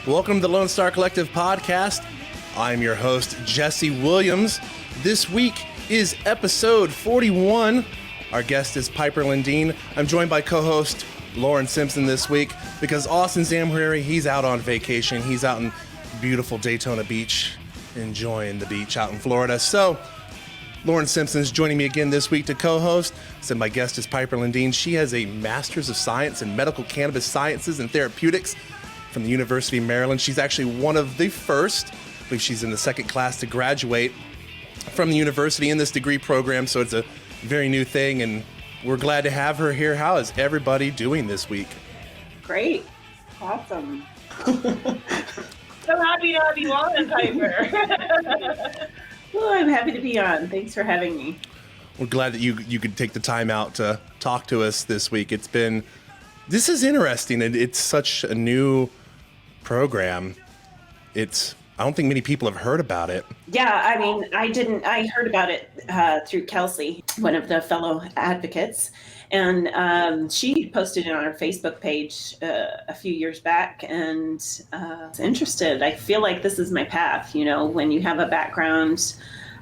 Welcome to the Lonestar Collective podcast. I'm your host, Jesse Williams. This week is episode 41. Our guest is Piper Lindeen. I'm joined by co-host Loren Simpson this week because Austin Zamhariri, he's out on vacation. He's out in beautiful Daytona Beach, enjoying the beach out in Florida. So Loren Simpson is joining me again this week to co-host. So my guest is Piper Lindeen. She has a Master's of Science in Medical Cannabis Sciences and Therapeutics from the University of Maryland. She's actually one of the first, I believe she's in the second class to graduate from the university in this degree program. So it's a very new thing, and we're glad to have her here. How is everybody doing this week? Great. Awesome. So happy to have you on, Piper. Well, I'm happy to be on. Thanks for having me. We're glad that you could take the time out to talk to us this week. This is interesting, and it's such a new program. I don't think many people have heard about it. Yeah, I mean, I heard about it through Kelsey, one of the fellow advocates, and she posted it on her Facebook page a few years back, and was interested. I feel like this is my path, when you have a background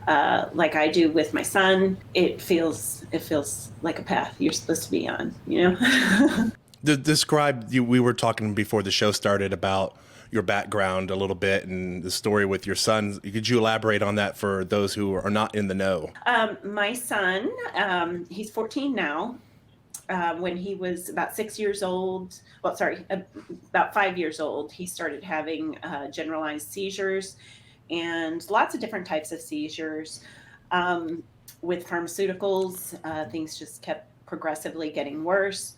like I do with my son, it feels like a path you're supposed to be on, Describe, we were talking before the show started about your background a little bit and the story with your son. Could you elaborate on that for those who are not in the know? My son, he's 14 now. When he was about 6 years old, about 5 years old, he started having generalized seizures and lots of different types of seizures. With pharmaceuticals, things just kept progressively getting worse.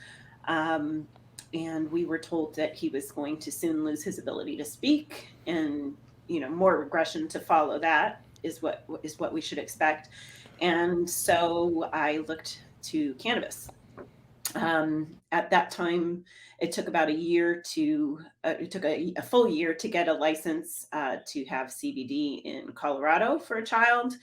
And we were told that he was going to soon lose his ability to speak, and more regression to follow that is what we should expect. And so I looked to cannabis. At that time, it took about a full year to get a license to have CBD in Colorado for a child.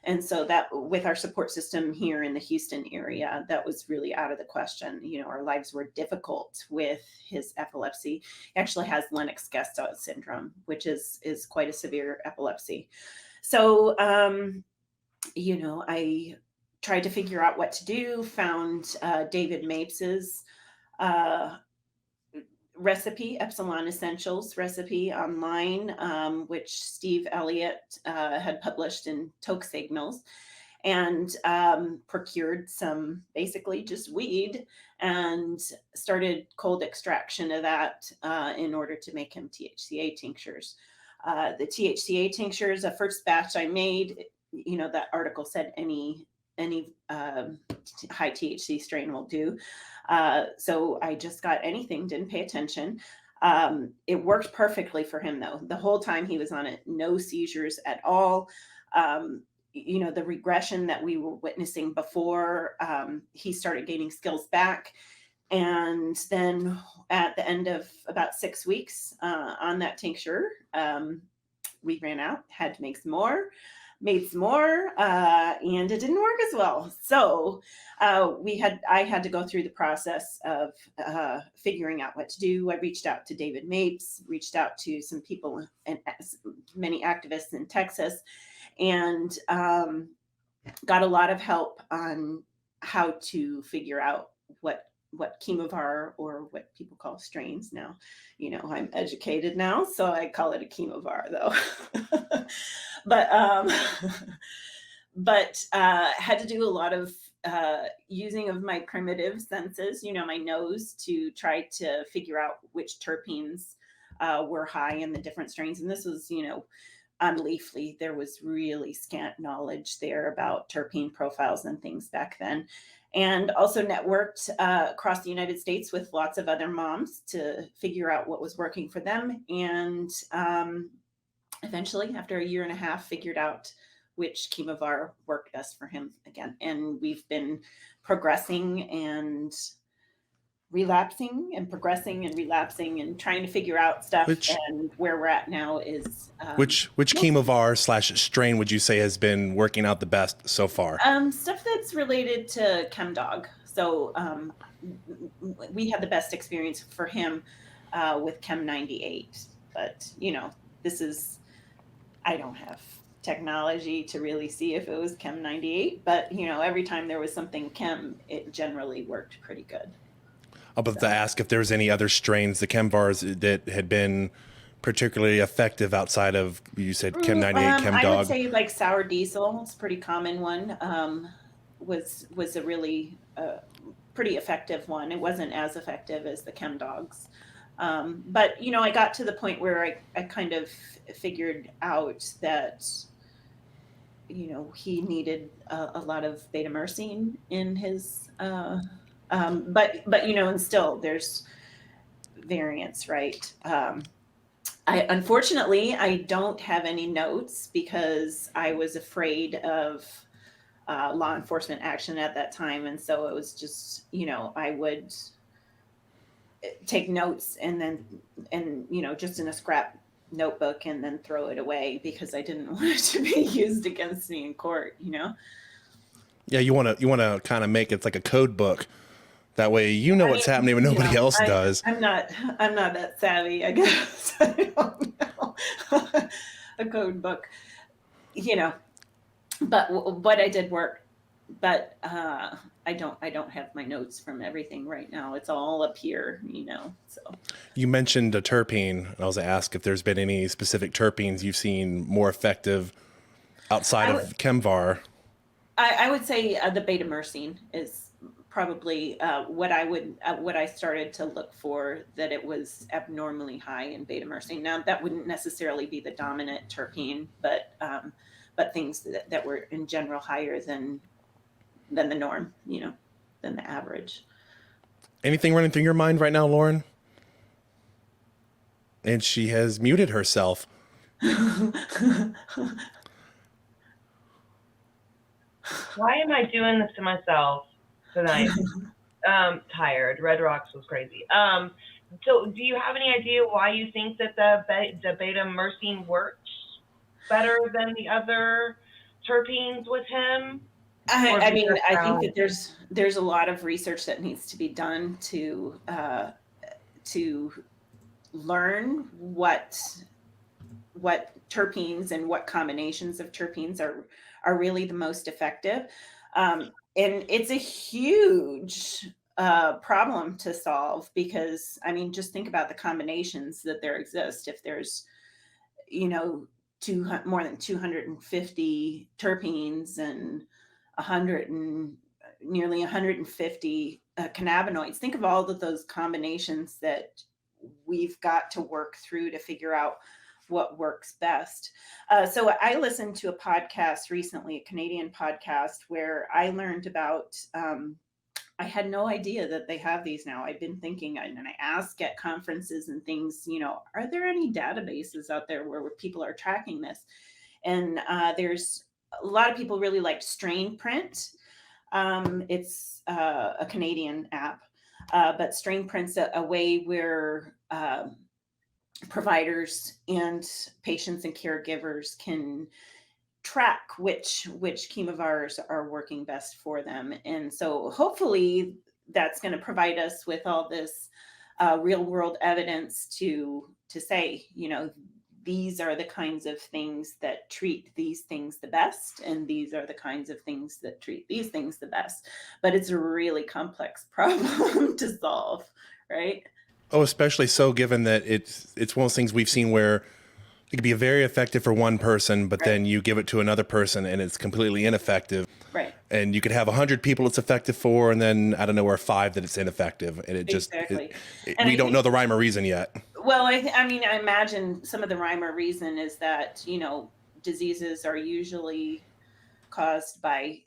And so that, with our support system here in the Houston area, that was really out of the question. Our lives were difficult with his epilepsy. He actually has Lennox-Gastaut syndrome, which is quite a severe epilepsy. So, I tried to figure out what to do, found David Mapes's recipe, Epsilon Essentials recipe online, which Steve Elliott had published in Toke Signals, and procured some, basically just weed, and started cold extraction of that in order to make him THCA tinctures. The THCA tinctures, the first batch I made, that article said any high THC strain will do. So I just got anything, didn't pay attention. It worked perfectly for him, though. The whole time he was on it, no seizures at all. The regression that we were witnessing before, he started gaining skills back. And then at the end of about 6 weeks on that tincture, we ran out, had to make some more. Made some more, and it didn't work as well. So I had to go through the process of figuring out what to do. I reached out to David Mapes, reached out to some people and many activists in Texas, and got a lot of help on how to figure out what chemovar, or what people call strains now. I'm educated now, so I call it a chemovar, though. But had to do a lot of using of my primitive senses, my nose, to try to figure out which terpenes were high in the different strains. And this was, on Leafly, there was really scant knowledge there about terpene profiles and things back then. And also networked across the United States with lots of other moms to figure out what was working for them. And eventually, after a year and a half, figured out which chemovar worked best for him again. And we've been progressing and relapsing and progressing and relapsing and trying to figure out stuff. And where we're at now is which chemovar / strain would you say has been working out the best so far? Stuff that's related to ChemDog. So we had the best experience for him with Chem 98. But, I don't have technology to really see if it was Chem 98, but, every time there was something Chem, it generally worked pretty good. I was about to ask if there was any other strains, the Chemvars, that had been particularly effective outside of, you said, Chem 98, Chem I Dog. would say like sour diesel, it's a pretty common one, was a really pretty effective one. It wasn't as effective as the Chem Dogs. But, I got to the point where I kind of figured out that, he needed a lot of beta-myrcene in his, but, and still there's variants, right? Unfortunately, I don't have any notes because I was afraid of law enforcement action at that time. And so it was just, I would take notes and just in a scrap notebook and then throw it away because I didn't want it to be used against me in court, Yeah, you want to kind of make it like a code book. That way, what's happening when nobody else does. I'm not that savvy, I guess. I don't know. A code book, but what I did work, but I don't have my notes from everything right now. It's all up here, so. You mentioned a terpene. I was asked if there's been any specific terpenes you've seen more effective outside of Chemvar. I would say the beta-myrcene is probably what I started to look for, that it was abnormally high in beta-myrcene. Now that wouldn't necessarily be the dominant terpene, but things that were in general higher than the norm, than the average. Anything running through your mind right now, Loren? And she has muted herself. Why am I doing this to myself tonight? Tired. Red Rocks was crazy. So do you have any idea why you think that the beta-myrcene works better than the other terpenes with him? I think that there's a lot of research that needs to be done to learn what terpenes and what combinations of terpenes are really the most effective. And it's a huge problem to solve because, just think about the combinations that there exist. If there's, more than 250 terpenes and nearly 150 cannabinoids, think of all of those combinations that we've got to work through to figure out what works best. So I listened to a podcast recently, a Canadian podcast, where I learned about, I had no idea that they have these now. I've been thinking, and I ask at conferences and things, are there any databases out there where people are tracking this? And there's a lot of people really like Strain Print. It's a Canadian app, but Strain Print's a way where providers and patients and caregivers can track which chemovars are working best for them. And so hopefully that's going to provide us with all this real world evidence to say, these are the kinds of things that treat these things the best, and these are the kinds of things that treat these things the best. But it's a really complex problem to solve, right? Oh, especially so given that it's one of those things we've seen where it could be very effective for one person, but then you give it to another person and it's completely ineffective. Right. And you could have 100 people it's effective for, and then out of nowhere 5 that it's ineffective, and it just we don't know the rhyme or reason yet. Well, I imagine some of the rhyme or reason is that diseases are usually caused by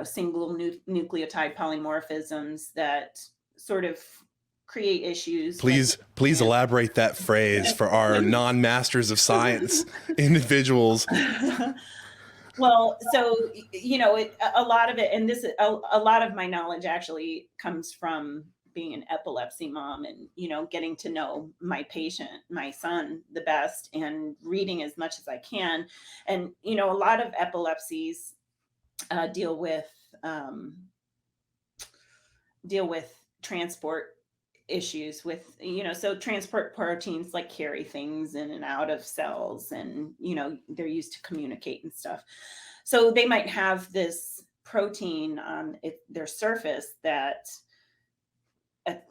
single nucleotide polymorphisms that sort of create issues. Please elaborate that phrase for our non-masters of science individuals. Well, so, a lot of it, and a lot of my knowledge actually comes from being an epilepsy mom and, getting to know my patient, my son, the best, and reading as much as I can. And, a lot of epilepsies deal with transport issues with, so transport proteins like carry things in and out of cells, and, they're used to communicate and stuff. So they might have this protein on their surface that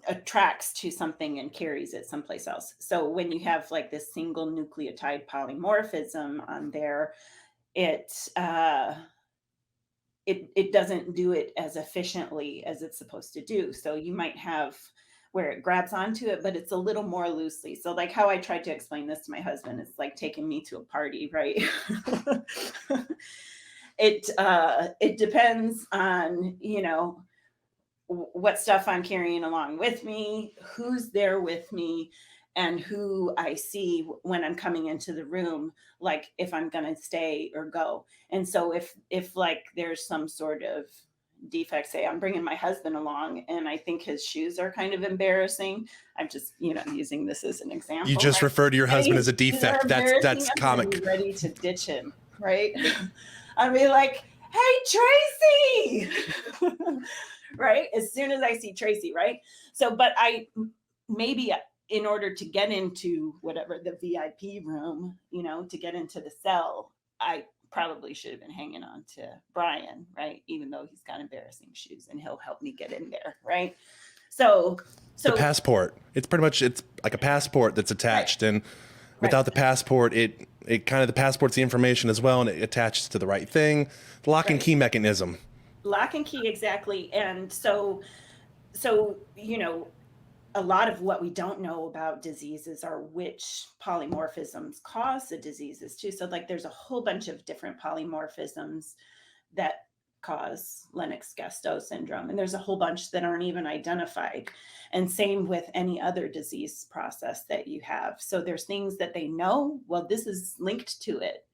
attracts to something and carries it someplace else. So when you have like this single nucleotide polymorphism on there, it doesn't do it as efficiently as it's supposed to do. So you might have where it grabs onto it, but it's a little more loosely. So like how I tried to explain this to my husband, it's like taking me to a party, right? It depends on, what stuff I'm carrying along with me, who's there with me, and who I see when I'm coming into the room, like if I'm going to stay or go. And so if like there's some sort of defect, say I'm bringing my husband along and I think his shoes are kind of embarrassing, I'm just, using this as an example. You just refer to your husband as a defect. That's comic. I'm ready to ditch him, right? I'll be like, hey, Tracy, right? As soon as I see Tracy, right? So, but maybe in order to get into whatever the VIP room, to get into the cell, I probably should have been hanging on to Brian, right? Even though he's got embarrassing shoes and he'll help me get in there, right? So the passport, it's like a passport that's attached, right. And without the passport, it kind of, the passport's the information as well, and it attaches to the right thing. The lock and key mechanism. Lock and key, exactly. And so a lot of what we don't know about diseases are which polymorphisms cause the diseases too. So like there's a whole bunch of different polymorphisms that cause Lennox-Gastaut syndrome, and there's a whole bunch that aren't even identified. And same with any other disease process that you have. So there's things that they know, well, this is linked to it,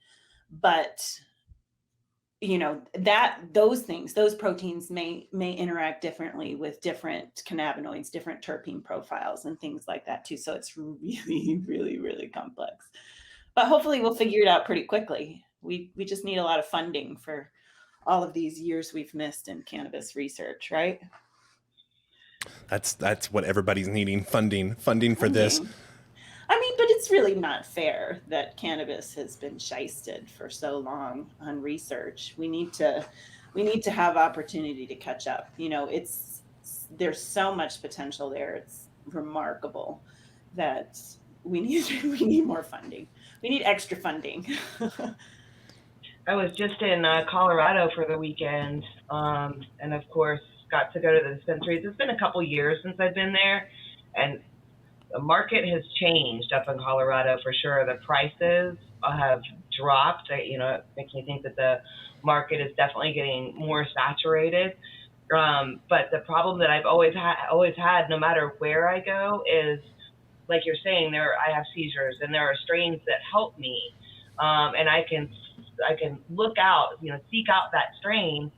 but those proteins may interact differently with different cannabinoids, different terpene profiles, and things like that too. So it's really, really, really complex. But hopefully we'll figure it out pretty quickly. We just need a lot of funding for all of these years we've missed in cannabis research, right? That's what everybody's needing, funding for this. But it's really not fair that cannabis has been shysted for so long on research. We need to have opportunity to catch up. There's so much potential there. It's remarkable that we need more funding. We need extra funding. I was just in Colorado for the weekend, and of course got to go to the dispensaries. It's been a couple years since I've been there, and the market has changed up in Colorado for sure. The prices have dropped. It makes me think that the market is definitely getting more saturated. But the problem that I've always had, no matter where I go, is like you're saying, I have seizures, and there are strains that help me, and I can look out, seek out that strain,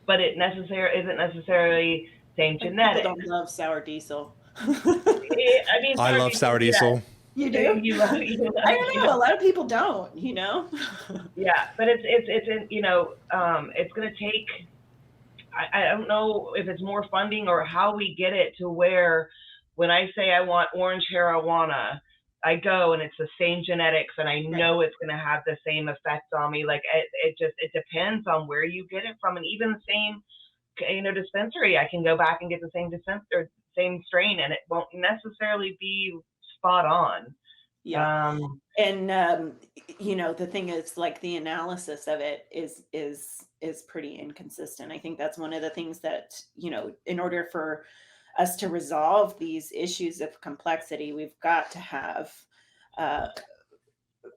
but it isn't necessarily same genetics. People don't love sour diesel. I love sour diesel. You do? I don't know. A lot of people don't. Yeah, but it's going to take. I don't know if it's more funding or how we get it to where when I say I want orange marijuana, I go and it's the same genetics and I know it's going to have the same effects on me. Like it depends on where you get it from, and even the same dispensary, I can go back and get the same strain, and it won't necessarily be spot on. Yeah. The thing is, like, the analysis of it is pretty inconsistent. I think that's one of the things that, in order for us to resolve these issues of complexity, we've got to have a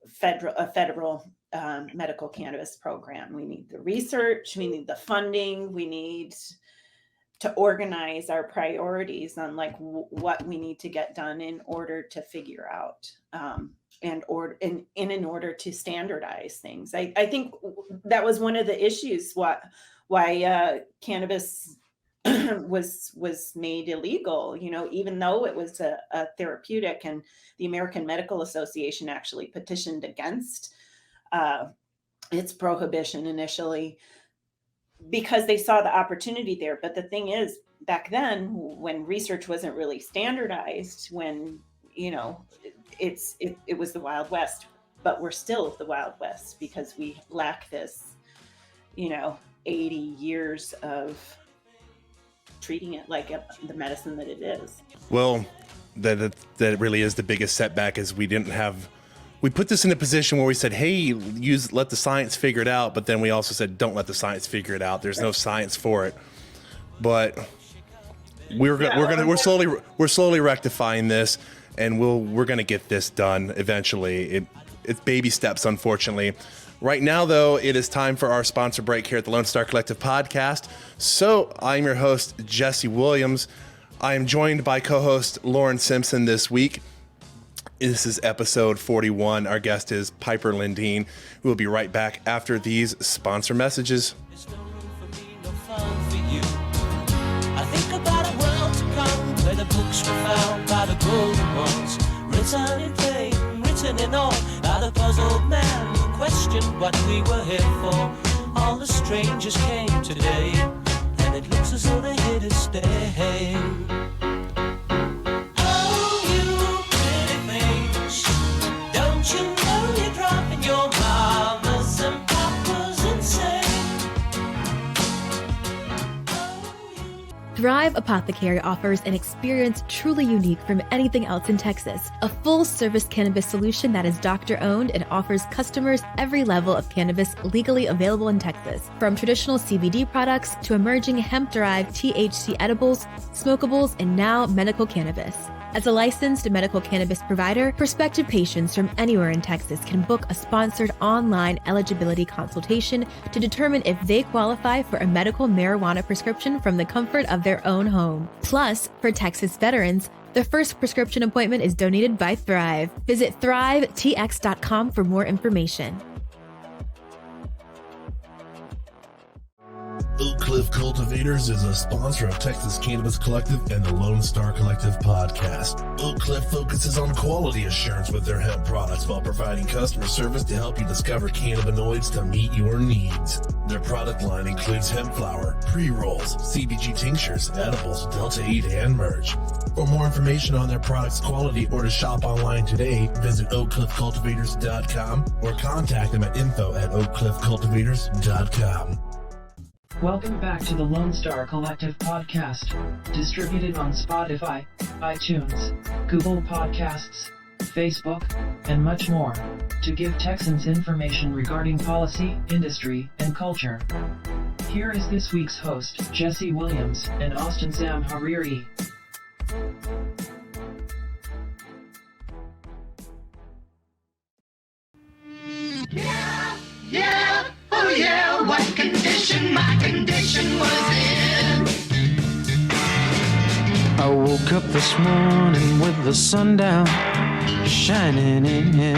federal medical cannabis program. We need the research, we need the funding, we need to organize our priorities on like what we need to get done in order to figure out in order to standardize things. I think that was one of the issues why cannabis was made illegal, even though it was a therapeutic, and the American Medical Association actually petitioned against its prohibition initially, because they saw the opportunity there. But the thing is, back then, when research wasn't really standardized, when, it was the Wild West, but we're still the Wild West because we lack this, 80 years of treating it like the medicine that it is. Well, that really is the biggest setback, is we put this in a position where we said, hey, let the science figure it out, but then we also said, don't let the science figure it out. There's no science for it. But we're slowly rectifying this, and we're gonna get this done eventually. It's baby steps, unfortunately. Right now, though, it is time for our sponsor break here at the Lonestar Collective podcast. So I'm your host, Jesse Williams. I am joined by co-host Loren Simpson this week. This is episode 41. Our guest is Piper Lindeen. We'll be right back after these sponsor messages. I think about a world to come where the books were found by the golden ones, written in plain, written in all, by the puzzled man who questioned what we were here for. All the strangers came today, and it looks as though they're here to stay. Oh, you pretty things, don't you know you're dropping your mamas and papas insane? Thrive Apothecary offers an experience truly unique from anything else in Texas. A full-service cannabis solution that is doctor-owned and offers customers every level of cannabis legally available in Texas. From traditional CBD products to emerging hemp-derived THC edibles, smokables, and now medical cannabis. As a licensed medical cannabis provider, prospective patients from anywhere in Texas can book a sponsored online eligibility consultation to determine if they qualify for a medical marijuana prescription from the comfort of their own home. Plus, for Texas veterans, the first prescription appointment is donated by Thrive. Visit thrivetx.com for more information. Oak Cliff Cultivators is a sponsor of Texas Cannabis Collective and the Lonestar Collective podcast. Oak Cliff focuses on quality assurance with their hemp products while providing customer service to help you discover cannabinoids to meet your needs. Their product line includes hemp flower, pre-rolls, CBG tinctures, edibles, Delta 8, and merch. For more information on their products' quality or to shop online today, visit oakcliffcultivators.com or contact them at info@oakcliffcultivators.com. Welcome back to the Lonestar Collective podcast, distributed on Spotify, iTunes, Google Podcasts, Facebook, and much more, to give Texans information regarding policy, industry, and culture. Here is this week's host, Jesse Williams and Austin Sam Hariri. Yeah, oh yeah, what condition my condition was in. I woke up this morning with the sun down, shining in.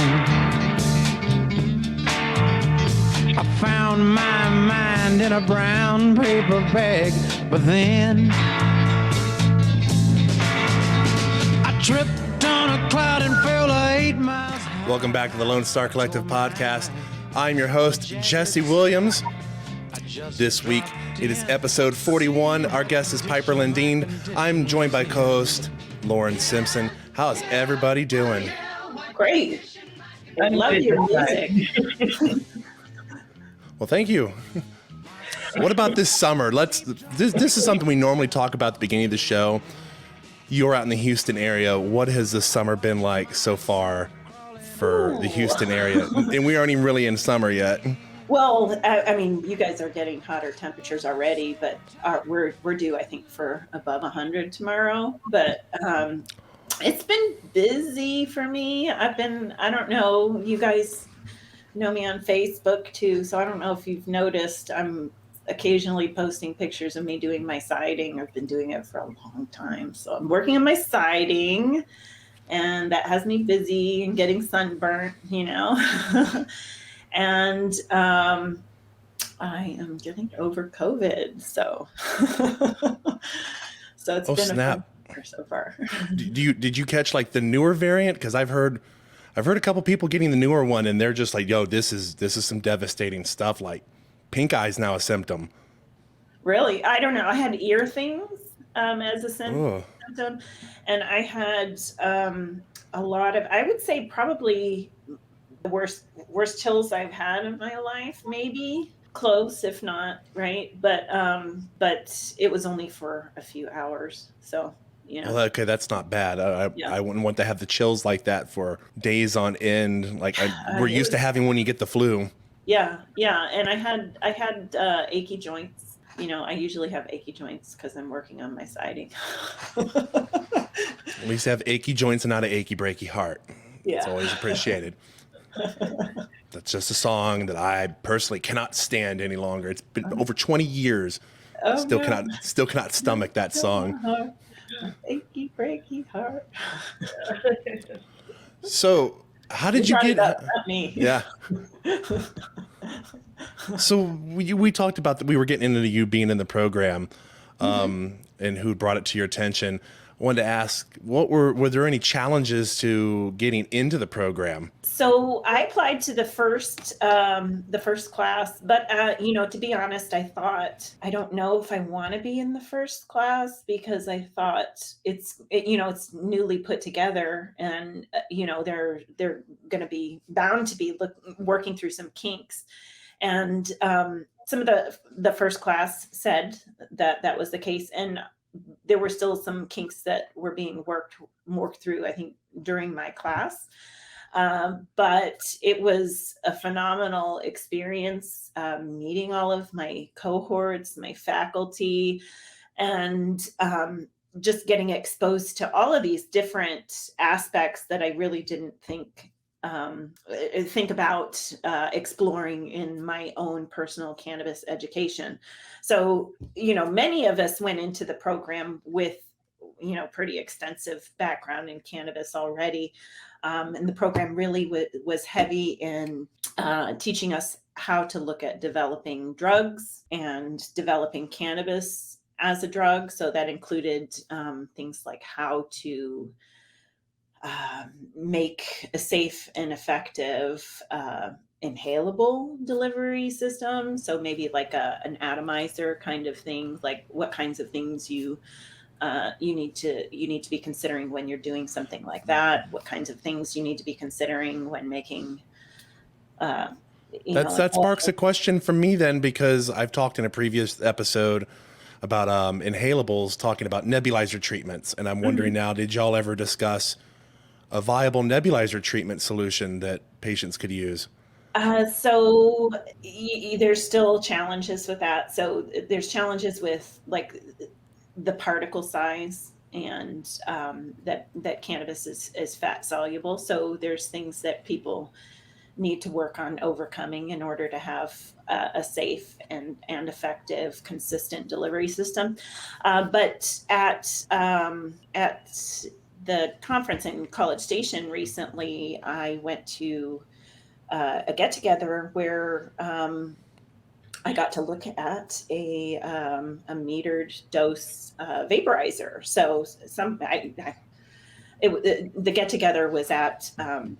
I found my mind in a brown paper bag, but then I tripped on a cloud and fell 8 miles. Welcome back to the Lonestar Collective podcast. I'm your host, Jesse Williams. This week, it is episode 41. Our guest is Piper Lindeen. I'm joined by co-host Loren Simpson. How's everybody doing? Great. I love your music. Well, thank you. What about this summer? This is something we normally talk about at the beginning of the show. You're out in the Houston area. What has the summer been like so far for the Houston area? And we aren't even really in summer yet. Well, I mean, you guys are getting hotter temperatures already, but we're due, I think, for above 100 tomorrow. But it's been busy for me. I don't know, you guys know me on Facebook too, so I don't know if you've noticed, I'm occasionally posting pictures of me doing my siding. I've been doing it for a long time. So I'm working on my siding, and that has me busy and getting sunburnt, and I am getting over COVID. So it's been snap. A fun year so far. Did you catch like the newer variant? Because I've heard a couple people getting the newer one, and they're just like, yo, this is some devastating stuff. Like pink eye's now a symptom. Really? I don't know. I had ear things, as a Oh, symptom. And I had a lot of, I would say probably the worst chills I've had in my life, maybe close, if not, right? But it was only for a few hours. So, well, okay, that's not bad. Yeah. I wouldn't want to have the chills like that for days on end. Like we're It used to was- having when you get the flu. Yeah. And I had achy joints. I usually have achy joints because I'm working on my siding. At least have achy joints and not an achy breaky heart. It's Yeah. always appreciated. That's just a song that I personally cannot stand any longer. It's been over 20 years. Oh, Still no. cannot stomach that song. Achy breaky heart. So how did you brought get? it up, not me. Yeah. So we talked about that. We were getting into you being in the program, and who brought it to your attention. I wanted to ask, were there any challenges to getting into the program? So I applied to the first class, but to be honest, I thought I don't know if I want to be in the first class because I thought it's newly put together, and they're going to be bound to be working through some kinks, and some of the first class said that was the case, and there were still some kinks that were being worked through, I think, during my class. But it was a phenomenal experience, meeting all of my cohorts, my faculty, and just getting exposed to all of these different aspects that I really didn't think about exploring in my own personal cannabis education. So, many of us went into the program with, pretty extensive background in cannabis already. And the program really was heavy in teaching us how to look at developing drugs and developing cannabis as a drug. So that included things like how to make a safe and effective inhalable delivery system. So maybe like an atomizer kind of thing, like what kinds of things you need to be considering when you're doing something like that. What kinds of things you need to be considering when making. That sparks a question from me then, because I've talked in a previous episode about inhalables, talking about nebulizer treatments, and I'm wondering now, did y'all ever discuss a viable nebulizer treatment solution that patients could use? So there's still challenges with that. So there's challenges with like the particle size, and that cannabis is fat soluble. So there's things that people need to work on overcoming in order to have a safe and effective, consistent delivery system. But at the conference in College Station recently, I went to a get together where I got to look at a metered dose vaporizer. So the get together was at I'm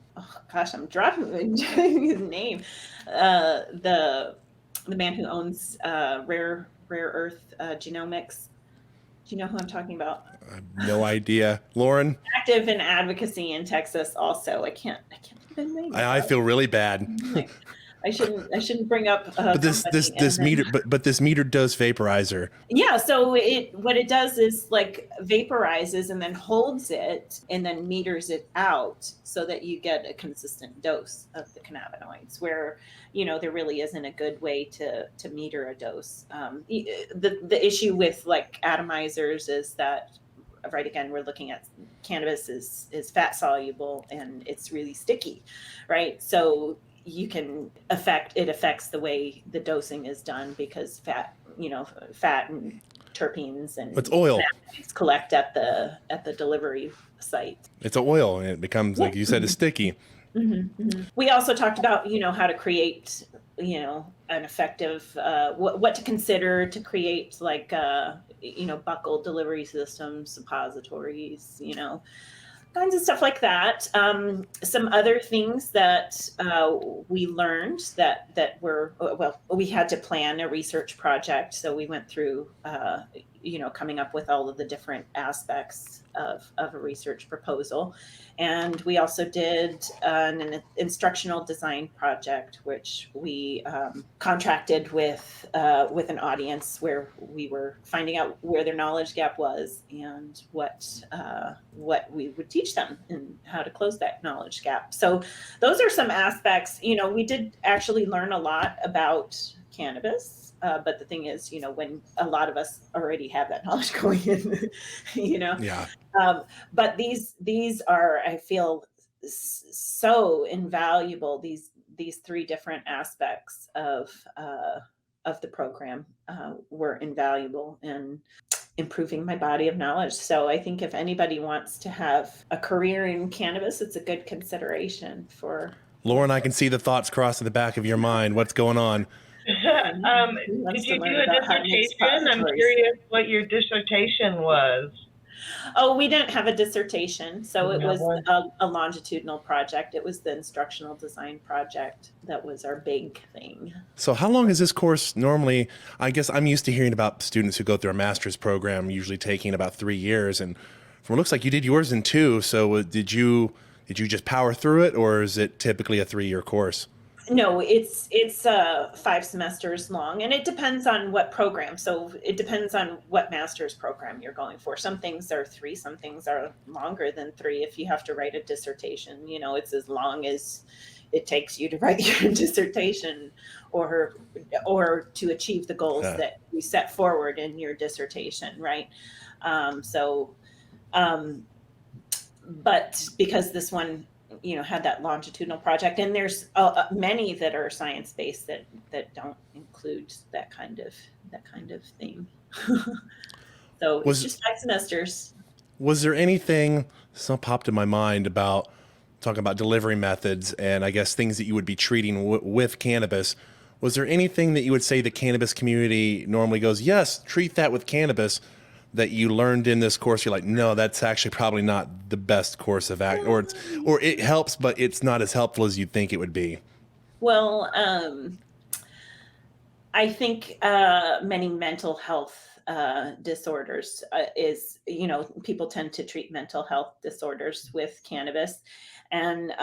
dropping his name, the man who owns Rare Earth Genomics. Do you know who I'm talking about? I have no idea. Loren? Active in advocacy in Texas also. I can't think of the name. I feel really bad. I shouldn't bring up. But this metered dose vaporizer. Yeah, so what it does is like vaporizes and then holds it and then meters it out so that you get a consistent dose of the cannabinoids. Where there really isn't a good way to meter a dose. The issue with like atomizers is that, right, again, we're looking at cannabis is fat soluble and it's really sticky, right? So it affects the way the dosing is done because fat and terpenes and it's oil collect at the delivery site. It's an oil and it becomes, like you said, it's sticky. We also talked about how to create an effective what to consider to create like buccal delivery systems, suppositories, kinds of stuff like that. Some other things that we learned that were, we had to plan a research project. So we went through, coming up with all of the different aspects of a research proposal. And we also did an instructional design project, which we contracted with an audience where we were finding out where their knowledge gap was and what we would teach them and how to close that knowledge gap. So those are some aspects. We did actually learn a lot about cannabis. But the thing is, when a lot of us already have that knowledge going in, Yeah. But these are, I feel, so invaluable. These three different aspects of the program were invaluable in improving my body of knowledge. So I think if anybody wants to have a career in cannabis, it's a good consideration for. Loren, I can see the thoughts cross in the back of your mind. What's going on? Did you do a dissertation? I'm curious what your dissertation was. Oh, we didn't have a dissertation. So it was a longitudinal project. It was the instructional design project that was our big thing. So how long is this course normally? I guess I'm used to hearing about students who go through a master's program, usually taking about 3 years. And from what it looks like you did yours in 2. So did you just power through it, or is it typically a 3-year course? No, it's 5 semesters long, and it depends on what program. So it depends on what master's program you're going for. Some things are 3, some things are longer than 3. If you have to write a dissertation, it's as long as it takes you to write your dissertation or to achieve the goals that you set forward in your dissertation, right? But because this one had that longitudinal project, and there's many that are science-based that don't include that kind of thing. So it's just 5 semesters. Was there anything popped in my mind about talking about delivery methods and I guess things that you would be treating with cannabis? Was there anything that you would say the cannabis community normally goes, yes, treat that with cannabis, that you learned in this course? You're like, no, that's actually probably not the best course of action, or it helps, but it's not as helpful as you'd think it would be. Well, I think many mental health disorders is, people tend to treat mental health disorders with cannabis, and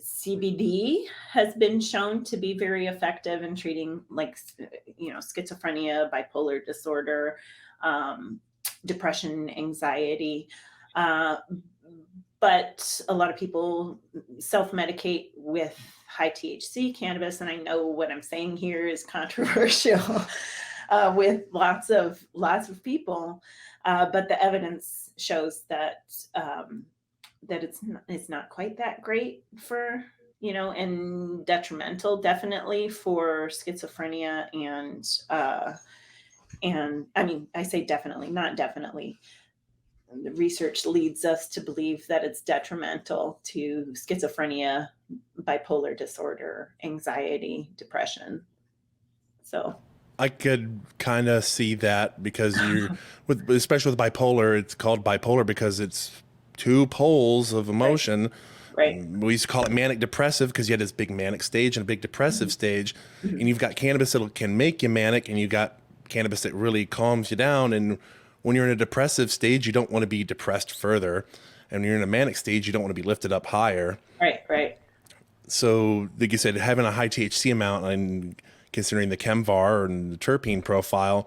CBD has been shown to be very effective in treating schizophrenia, bipolar disorder, depression, anxiety. But a lot of people self-medicate with high THC cannabis. And I know what I'm saying here is controversial with lots of people. But the evidence shows that it's not quite that great for, and detrimental definitely for schizophrenia and I mean, I say definitely, not definitely. The research leads us to believe that it's detrimental to schizophrenia, bipolar disorder, anxiety, depression. So I could kind of see that, because especially with bipolar, it's called bipolar because it's 2 poles of emotion. Right. We used to call it manic depressive because you had this big manic stage and a big depressive stage, and you've got cannabis that can make you manic, and you've got cannabis that really calms you down. And when you're in a depressive stage, you don't want to be depressed further, and when you're in a manic stage, you don't want to be lifted up higher. Right. So like you said, having a high THC amount and considering the ChemVar and the terpene profile,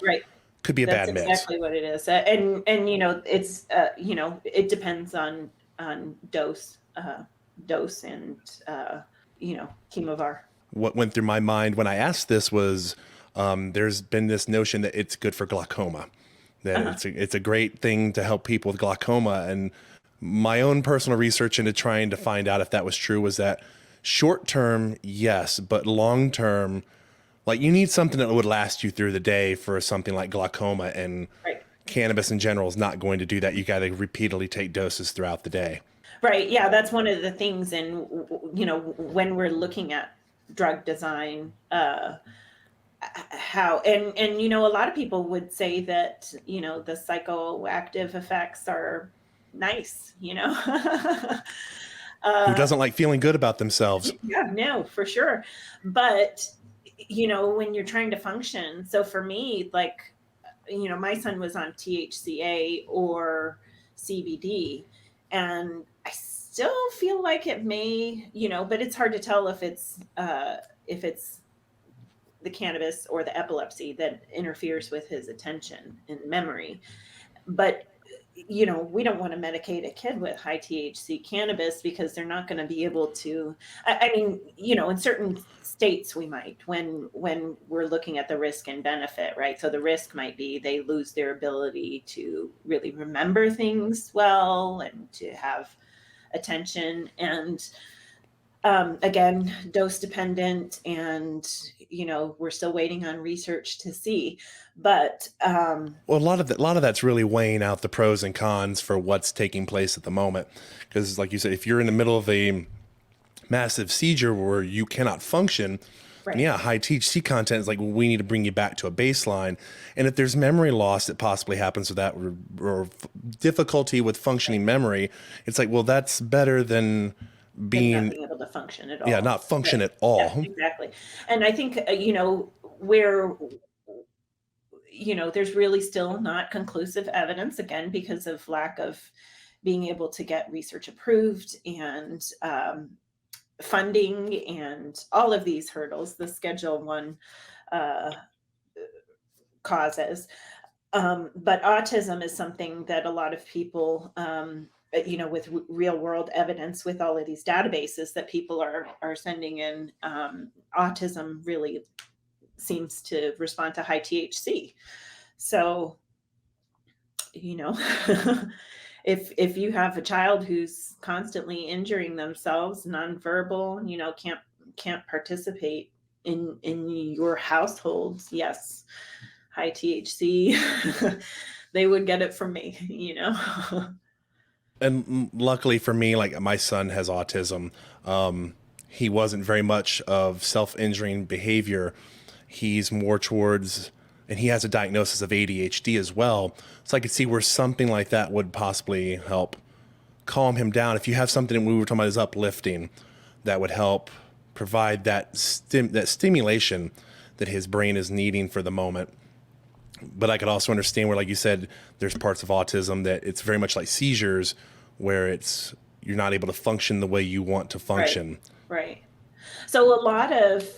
could be a bad mix. That's exactly what it is. And it's it depends on dose and ChemVar. What went through my mind when I asked this was, there's been this notion that it's good for glaucoma, that it's a great thing to help people with glaucoma. And my own personal research into trying to find out if that was true was that short term, yes, but long term, like you need something that would last you through the day for something like glaucoma, and cannabis in general is not going to do that. You got to repeatedly take doses throughout the day. Right. Yeah, that's one of the things. And when we're looking at drug design, how and a lot of people would say that the psychoactive effects are nice. Who doesn't like feeling good about themselves? Yeah, no, for sure. But when you're trying to function, so for me, like my son was on THCA or CBD, and I still feel like it may, but it's hard to tell if it's the cannabis or the epilepsy that interferes with his attention and memory. But we don't want to medicate a kid with high THC cannabis because they're not going to be able to. I mean, in certain states we might, when we're looking at the risk and benefit, right? So the risk might be they lose their ability to really remember things well and to have attention, and again, dose dependent, and we're still waiting on research to see. But well, a lot of that's really weighing out the pros and cons for what's taking place at the moment. Because, like you said, if you're in the middle of a massive seizure where you cannot function, right. And yeah, high THC content is like, well, we need to bring you back to a baseline. And if there's memory loss that possibly happens with that, or difficulty with functioning memory, it's like, well, that's better than not being able to function at all. Yeah, not function Right. at all. Yeah, exactly. And I think where there's really still not conclusive evidence, again, because of lack of being able to get research approved and funding and all of these hurdles, the Schedule I causes. But autism is something that a lot of people, with real world evidence, with all of these databases that people are sending in, autism really seems to respond to high THC. So, if you have a child who's constantly injuring themselves, nonverbal, can't participate in your household, yes, high THC, they would get it from me, And luckily for me, like, my son has autism. He wasn't very much of self-injuring behavior. He's more towards, and he has a diagnosis of ADHD as well. So I could see where something like that would possibly help calm him down. If you have something we were talking about is uplifting, that would help provide that stimulation that his brain is needing for the moment. But I could also understand where, like you said, there's parts of autism that it's very much like seizures, where you're not able to function the way you want to function. Right. So a lot of,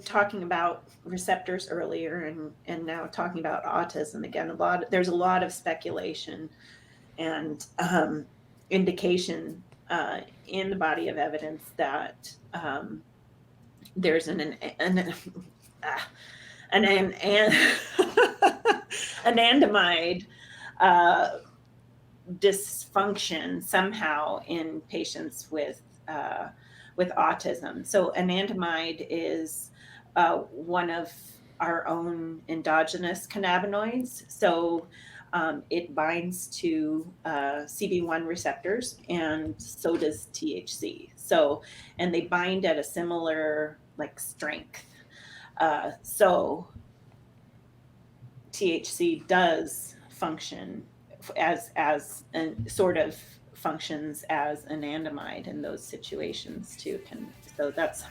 talking about receptors earlier and now talking about autism again, there's a lot of speculation and indication in the body of evidence that there's an anandamide dysfunction somehow in patients with autism. So anandamide is one of our own endogenous cannabinoids. So it binds to CB1 receptors, and so does THC. So, and they bind at a similar strength. So THC does function as sort of functions as anandamide in those situations too. So that's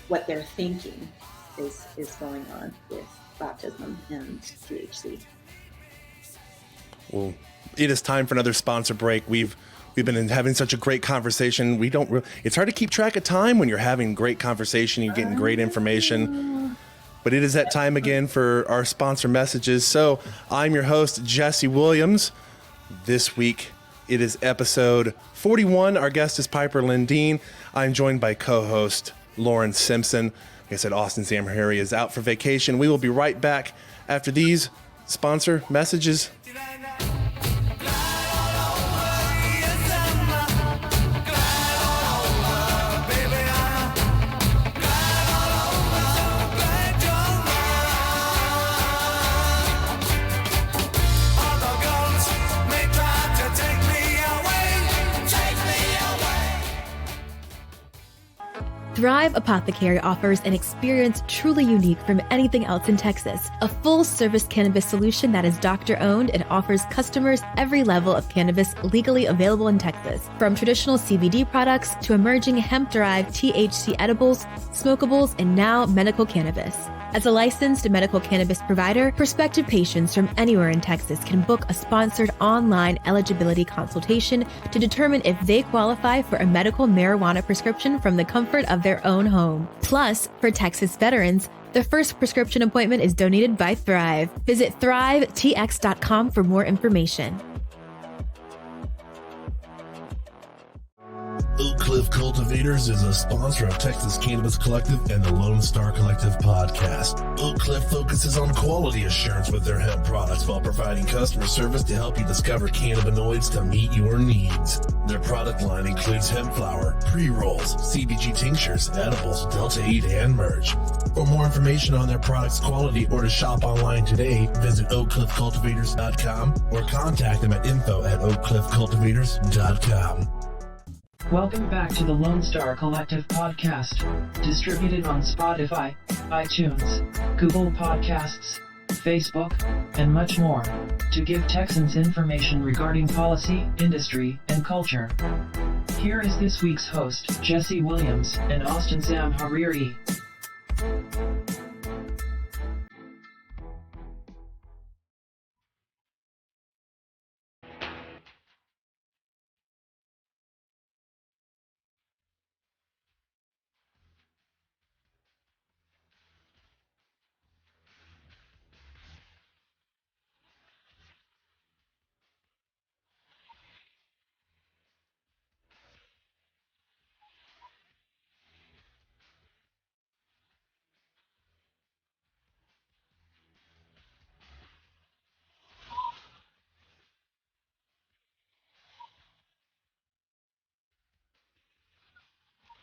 what they're thinking is going on with autism and THC. Well, it is time for another sponsor break. We've been having such a great conversation. It's hard to keep track of time when you're having great conversation, you're getting great information. But it is that time again for our sponsor messages. So I'm your host, Jesse Williams. This week, it is episode 41. Our guest is Piper Lindeen. I'm joined by co-host Loren Simpson. Like I said, Austin Zamhari is out for vacation. We will be right back after these sponsor messages. Thrive Apothecary offers an experience truly unique from anything else in Texas. A full-service cannabis solution that is doctor-owned and offers customers every level of cannabis legally available in Texas. From traditional CBD products to emerging hemp-derived THC edibles, smokables, and now medical cannabis. As a licensed medical cannabis provider, prospective patients from anywhere in Texas can book a sponsored online eligibility consultation to determine if they qualify for a medical marijuana prescription from the comfort of their own home. Plus, for Texas veterans, the first prescription appointment is donated by Thrive. Visit thrivetx.com for more information. Oak Cliff Cultivators is a sponsor of Texas Cannabis Collective and the Lonestar Collective podcast. Oak Cliff focuses on quality assurance with their hemp products while providing customer service to help you discover cannabinoids to meet your needs. Their product line includes hemp flower, pre-rolls, CBG tinctures, edibles, Delta 8, and merch. For more information on their products' quality or to shop online today, visit oakcliffcultivators.com or contact them at info@oakcliffcultivators.com. Welcome back to the Lonestar Collective podcast, distributed on Spotify, iTunes, Google Podcasts, Facebook, and much more, to give Texans information regarding policy, industry, and culture. Here is this week's host, Jesse Williams and Austin Sam Hariri.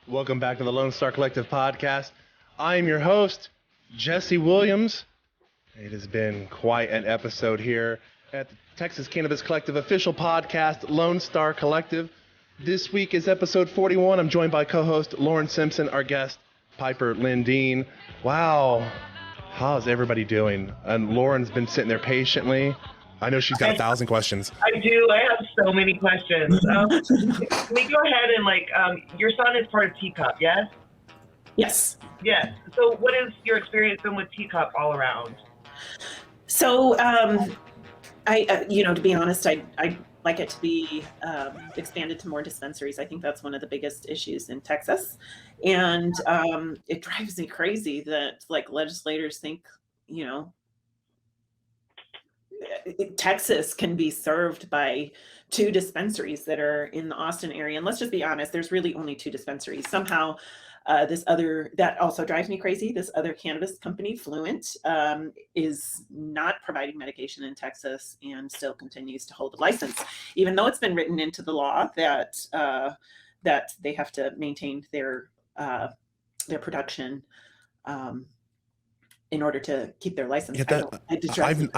Welcome back to the Lone Star Collective podcast. I am your host, Jesse Williams. It has been quite an episode here at the Texas Cannabis Collective official podcast, Lone Star Collective. This week is episode 41. I'm joined by co-host Loren Simpson, our guest, Piper Lindeen. Wow. How's everybody doing? And Lauren's been sitting there patiently. I know she's got 1,000 questions. I do. I have so many questions. Can we go ahead and your son is part of TCUP, yes? Yes. Yes. So what is your experience been with TCUP all around? So, I to be honest, I'd like it to be expanded to more dispensaries. I think that's one of the biggest issues in Texas. And it drives me crazy that legislators think, Texas can be served by 2 dispensaries that are in the Austin area. And let's just be honest, there's really only 2 dispensaries. Somehow that also drives me crazy. This other cannabis company, Fluent, is not providing medication in Texas and still continues to hold a license, even though it's been written into the law that they have to maintain their production in order to keep their license. I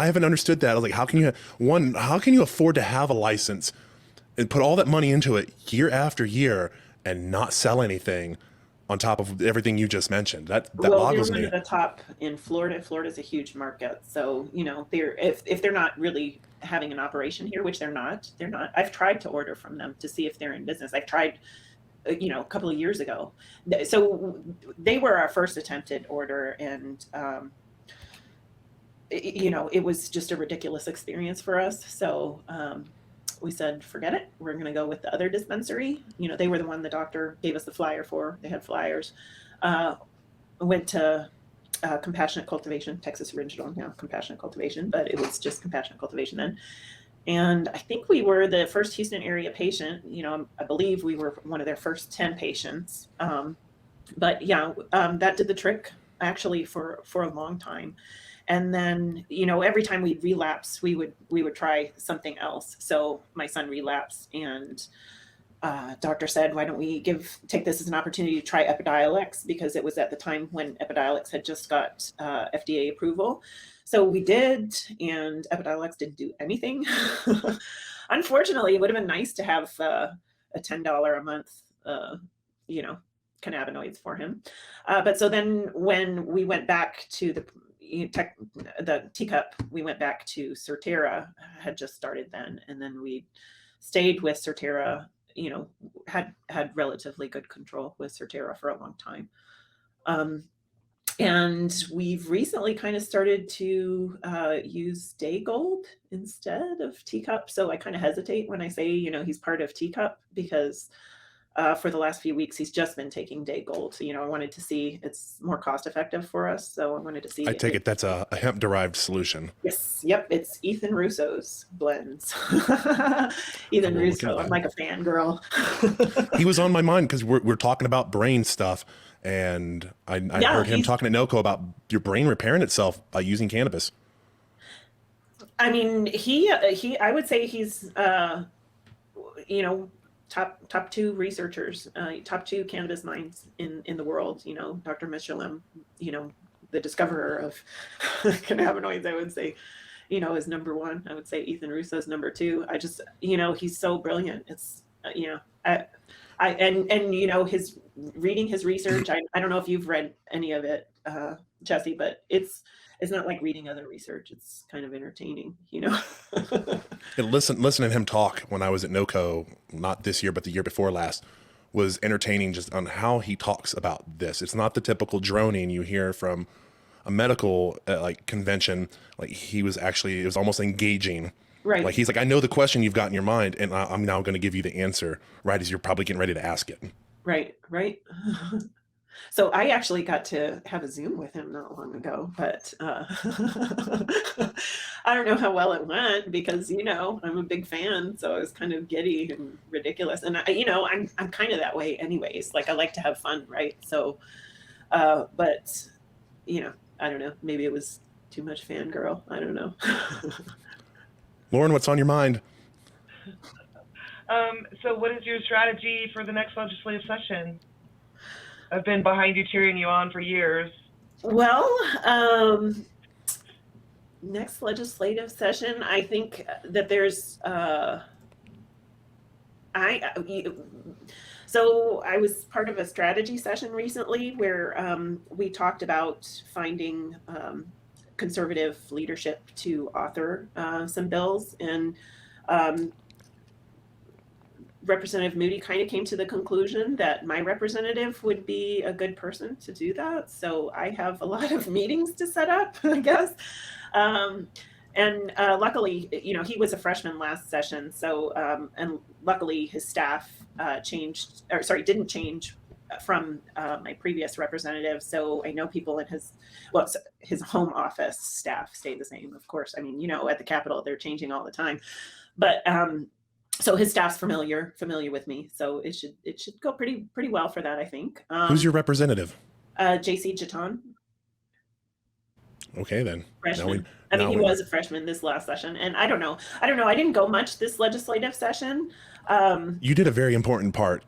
haven't understood that. I was like, how can you afford to have a license and put all that money into it year after year and not sell anything on top of everything you just mentioned? That boggles me. They're one of the top in Florida. Florida's a huge market. So, if they're not really having an operation here, which they're not. I've tried to order from them to see if they're in business. I've tried a couple of years ago. So they were our first attempted order, and it was just a ridiculous experience for us. So we said, forget it. We're going to go with the other dispensary. They were the one the doctor gave us the flyer for. They had flyers. Went to Compassionate Cultivation, Texas Original, now Compassionate Cultivation, but it was just Compassionate Cultivation then. And I think we were the first Houston area patient. I believe we were one of their first 10 patients. That did the trick actually for a long time. And then, every time we'd relapse, we would try something else. So my son relapsed, and doctor said, why don't we take this as an opportunity to try Epidiolex, because it was at the time when Epidiolex had just got FDA approval. So we did, and Epidiolex didn't do anything. Unfortunately, it would have been nice to have a $10 a month, cannabinoids for him. But so then when we went back to the TCUP, we went back to Certera, had just started then, and then we stayed with Certera. Had relatively good control with Certera for a long time. And we've recently kind of started to use Day Gold instead of TCUP. So I kind of hesitate when I say, he's part of TCUP, because for the last few weeks, he's just been taking Day Gold. I wanted to see, it's more cost effective for us. So I wanted to see. I take it that's a hemp derived solution. Yes. Yep. It's Ethan Russo's blends. Ethan Russo. I'm like a fangirl. He was on my mind because we're talking about brain stuff. And I heard him talking to NOCO about your brain repairing itself by using cannabis. I mean, I would say he's, top two researchers, top two cannabis minds in the world. Dr. Michelin, the discoverer of cannabinoids, I would say, is number one. I would say Ethan Russo is number two. I just, he's so brilliant. It's, his reading his research. I don't know if you've read any of it, Jesse, but it's not like reading other research. It's kind of entertaining, Listening to him talk when I was at NOCO, not this year, but the year before last, was entertaining just on how he talks about this. It's not the typical droning you hear from a medical convention. Like it was almost engaging. Right. Like he's like, I know the question you've got in your mind, and I'm now going to give you the answer right as you're probably getting ready to ask it. Right. So I actually got to have a Zoom with him not long ago, but I don't know how well it went because, I'm a big fan. So I was kind of giddy and ridiculous. And I'm kind of that way anyways. Like I like to have fun. Right. So, but, I don't know, maybe it was too much fangirl. I don't know. Loren, what's on your mind? So what is your strategy for the next legislative session? I've been behind you, cheering you on for years. Well, next legislative session, I think that there's, so I was part of a strategy session recently where we talked about finding conservative leadership to author some bills, and Representative Moody kind of came to the conclusion that my representative would be a good person to do that. So I have a lot of meetings to set up, I guess. And luckily, he was a freshman last session. So, and luckily his staff didn't change from my previous representative. So I know people in his home office staff stayed the same, of course. I mean, at the Capitol, they're changing all the time. But so his staff's familiar with me. So it should go pretty well for that, I think. Who's your representative? JC Jaton. Okay, then. Freshman. He was a freshman this last session. And I don't know. I didn't go much this legislative session. You did a very important part.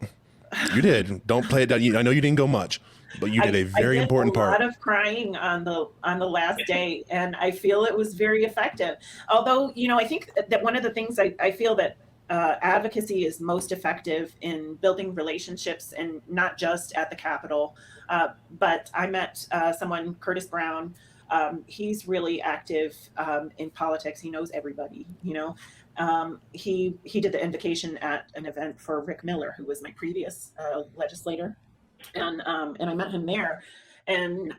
You did. Don't play it down. I know you didn't go much, but you did a very important part. I did a lot of crying on the last day, and I feel it was very effective. Although, I think that one of the things I feel that advocacy is most effective in building relationships, and not just at the Capitol. But I met someone, Curtis Brown. He's really active in politics. He knows everybody, he did the invocation at an event for Rick Miller, who was my previous legislator. And I met him there, and,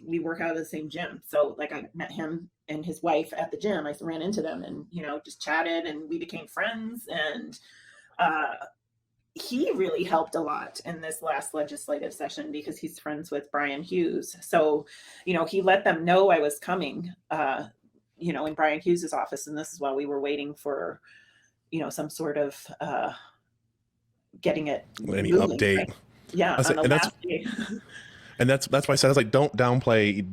we work out of the same gym. So like I met him and his wife at the gym. I ran into them and, just chatted, and we became friends. And he really helped a lot in this last legislative session because he's friends with Brian Hughes. So, he let them know I was coming, in Brian Hughes's office. And this is while we were waiting for, some sort of getting it. Any moving, update? Right? Yeah. On the last day. And that's why I said, I was like, don't downplay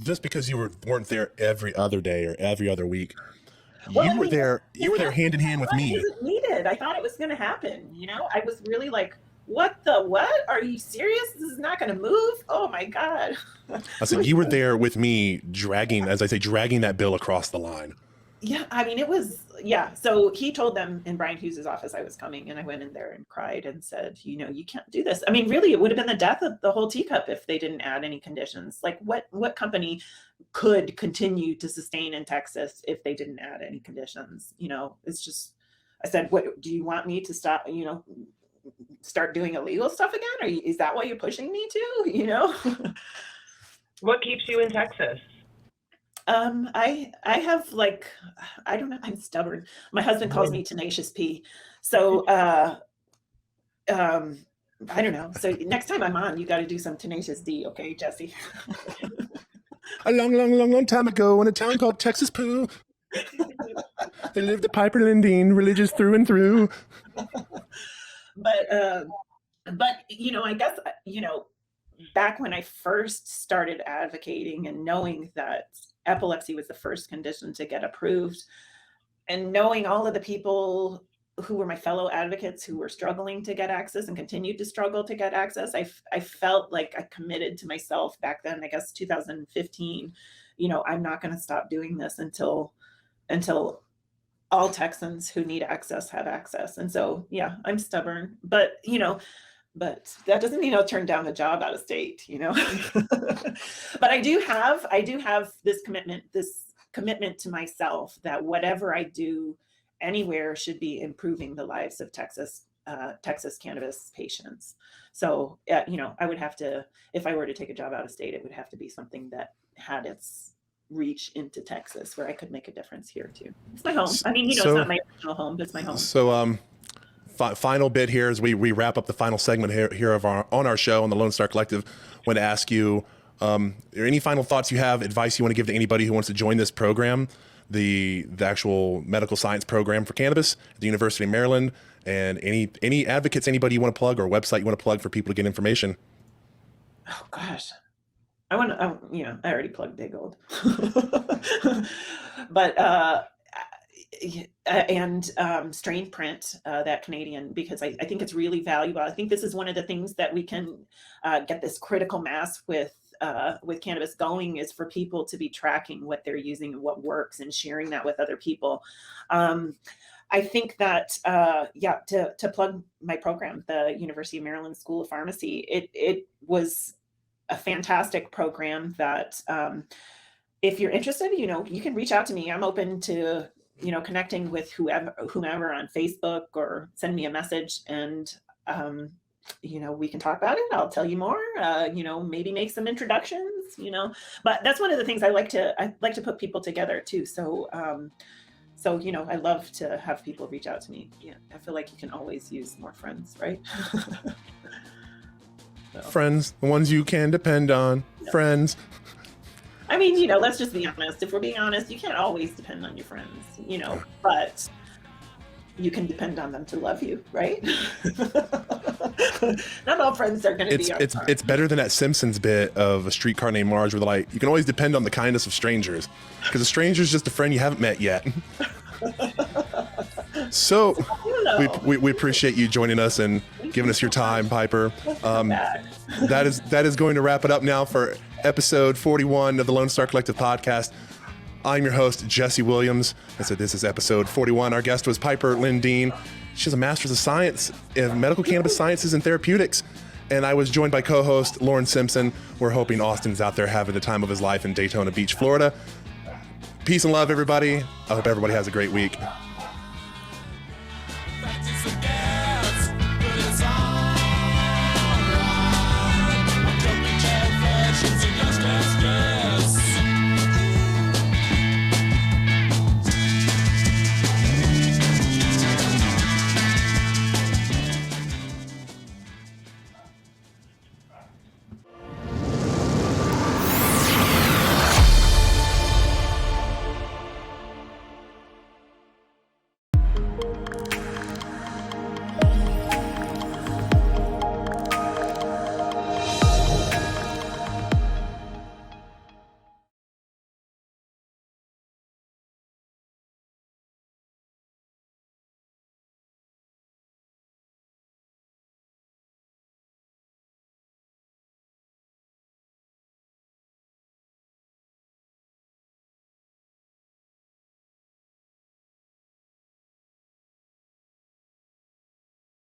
just because you weren't there every other day or every other week. Well, you were there hand in hand with me. It wasn't needed. I thought it was going to happen. I was really like, what? Are you serious? This is not going to move. Oh my God. I said, you were there with me dragging that bill across the line. Yeah. I mean, it was yeah, so he told them in Brian Hughes's office I was coming, and I went in there and cried and said, you know, you can't do this. I mean, really, it would have been the death of the whole TCUP if they didn't add any conditions. Like what company could continue to sustain in Texas if they didn't add any conditions? You know, it's just, I said, what, do you want me to stop, you know, start doing illegal stuff again? Or is that what you're pushing me to, you know? What keeps you in Texas? I have like, I don't know, I'm stubborn. My husband calls me Tenacious P. So, I don't know. So next time I'm on, you got to do some Tenacious D. Okay, Jesse. A long time ago in a town called Texas Poo, there lived a Piper Lindeen, religious through and through. But, you know, I guess, you know, back when I first started advocating and knowing that epilepsy was the first condition to get approved, and knowing all of the people who were my fellow advocates who were struggling to get access and continued to struggle to get access, I felt like I committed to myself back then, I guess 2015, you know, I'm not going to stop doing this until all Texans who need access have access. And so, yeah, I'm stubborn, but, you know, but that doesn't mean I'll turn down a job out of state, you know. But I do have this commitment to myself that whatever I do anywhere should be improving the lives of Texas cannabis patients. So, you know, I would have to, if I were to take a job out of state, it would have to be something that had its reach into Texas where I could make a difference here too. It's my home. I mean, you know, it's not my original home, but it's my home. So, final bit here as we wrap up the final segment here of on our show on the Lonestar Collective. I want to ask you, are there any final thoughts you have, advice you want to give to anybody who wants to join this program, the actual medical science program for cannabis at the University of Maryland, and any advocates, anybody you want to plug, or website you want to plug for people to get information? Oh gosh, I want to, you know, I already plugged Big Old, but and Strain Print, that Canadian, because I think it's really valuable. I think this is one of the things that we can get this critical mass with cannabis going, is for people to be tracking what they're using and what works and sharing that with other people. I think that, yeah, to plug my program, the University of Maryland School of Pharmacy, it was a fantastic program that if you're interested, you know, you can reach out to me. I'm open to, you know, connecting with whomever on Facebook, or send me a message, and you know, we can talk about it. I'll tell you more, you know, maybe make some introductions, you know, but that's one of the things I like to put people together too. So, you know, I love to have people reach out to me. Yeah. I feel like you can always use more friends, right? So. Friends, the ones you can depend on, yeah. Friends. I mean, you know, let's just be honest. If we're being honest, you can't always depend on your friends, you know, but you can depend on them to love you, right? Not all friends are going to be our friends. It's better than that Simpsons bit of a streetcar named Marge, where they're like, you can always depend on the kindness of strangers, because a stranger is just a friend you haven't met yet. So we appreciate you joining us and giving us your time, Piper. That is going to wrap it up now for episode 41 of the Lonestar Collective podcast. I'm your host, Jesse Williams. I said this is episode 41. Our guest was Piper Lindeen. She has a master's of science in medical cannabis sciences and therapeutics. And I was joined by co-host Loren Simpson. We're hoping Austin's out there having the time of his life in Daytona Beach, Florida. Peace and love, everybody. I hope everybody has a great week. Practice again.